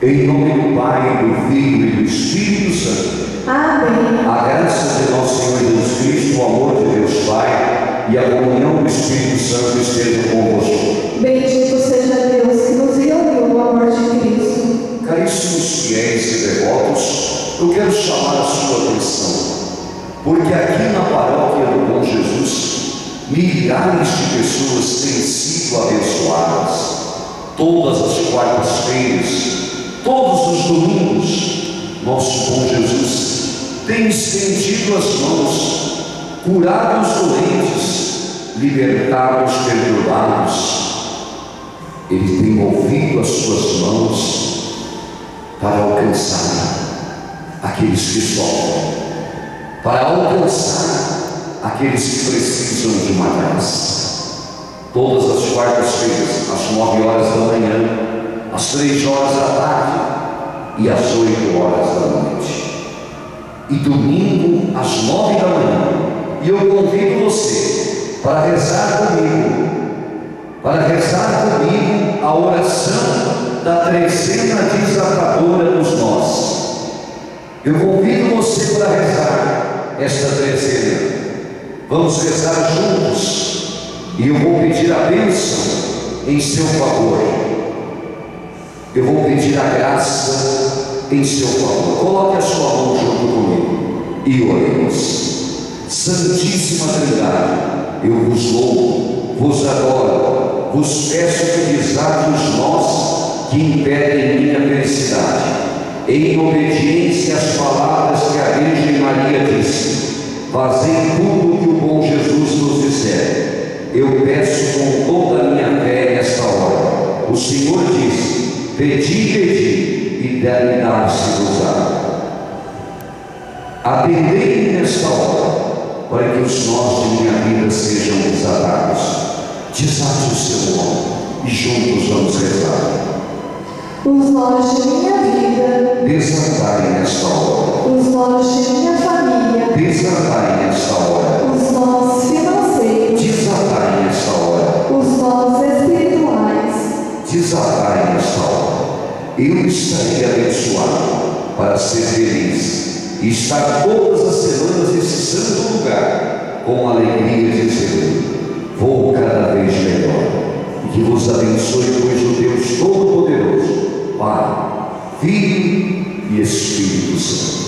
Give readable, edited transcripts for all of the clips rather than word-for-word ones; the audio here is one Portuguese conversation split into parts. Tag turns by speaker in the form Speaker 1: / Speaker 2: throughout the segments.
Speaker 1: Em nome do Pai, do Filho e do Espírito Santo.
Speaker 2: Amém.
Speaker 1: A graça de nosso Senhor Jesus Cristo, o amor de Deus Pai e a comunhão do Espírito Santo estejam convosco.
Speaker 2: Bendito seja Deus que nos reuniu no amor de Cristo.
Speaker 1: Caríssimos fiéis e devotos, eu quero chamar a sua atenção, porque aqui na paróquia do Bom Jesus, milhares de pessoas têm sido abençoadas. Todas as quartas-feiras, todos os domingos, nosso Bom Jesus tem estendido as mãos, curado os doentes, libertado os perturbados. Ele tem movido as suas mãos para alcançar aqueles que sofrem, para alcançar aqueles que precisam de uma graça. Todas as quartas-feiras, às 9 horas da manhã, às 3 horas da tarde e às 8 horas da noite. E domingo, às 9 da manhã. E eu convido você para rezar comigo a oração da trezena desatadora dos nós. Eu convido você para rezar esta trezena. Vamos rezar juntos. E eu vou pedir a bênção em seu favor. Eu vou pedir a graça em seu favor. Coloque a sua mão junto comigo e oremos. Santíssima Trindade, eu vos louvo, vos adoro, vos peço que desate os nós que impedem minha felicidade, em obediência às palavras que a Virgem Maria disse. Fazei tudo o que o bom Jesus nos disser. Eu peço com toda a minha fé nesta hora. O Senhor disse: pedi, e deve dar-se-vos-á. Atendei-me nesta hora, para que os nós de minha vida sejam desatados. Desate o seu nome e juntos vamos rezar.
Speaker 2: Os nós de minha vida,
Speaker 1: desatai nesta hora.
Speaker 2: Os nós de minha família,
Speaker 1: desatai nesta hora.
Speaker 2: Os nós financeiros,
Speaker 1: desatai nesta hora.
Speaker 2: Os nós espirituais,
Speaker 1: desatai nesta hora. Eu estarei abençoado para ser feliz e estar todas as semanas nesse santo lugar com alegria de dizer: vou cada vez melhor. E que vos abençoe, pois, o Deus Todo-Poderoso, Pai, Filho e Espírito Santo.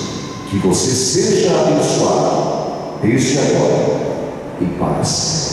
Speaker 1: Que você seja abençoado desde agora e para sempre.